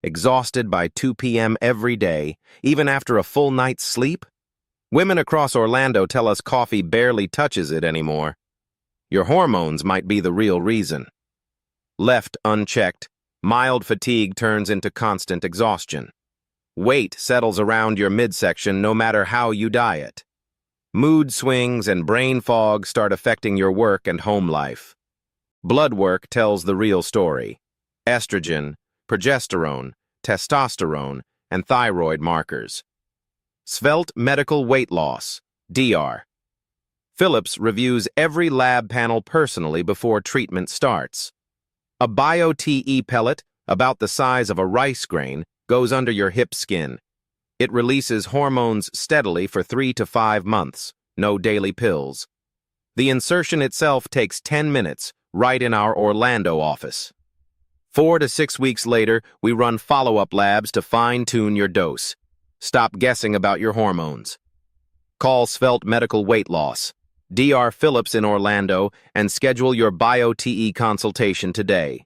exhausted by 2 p.m. every day, even after a full night's sleep? Women across Orlando tell us coffee barely touches it anymore. Your hormones might be the real reason. Left unchecked, mild fatigue turns into constant exhaustion. Weight settles around your midsection no matter how you diet. Mood swings and brain fog start affecting your work and home life. Blood work tells the real story. Estrogen, progesterone, testosterone, and thyroid markers. Svelte Medical Weight Loss, DR. Phillips reviews every lab panel personally before treatment starts. A BioTE pellet, about the size of a rice grain, goes under your hip skin. It releases hormones steadily for 3 to 5 months, no daily pills. The insertion itself takes 10 minutes, right in our Orlando office. 4 to 6 weeks later, we run follow-up labs to fine-tune your dose. Stop guessing about your hormones. Call Svelte Medical Weight Loss, DR Phillips in Orlando, and schedule your BioTE consultation today.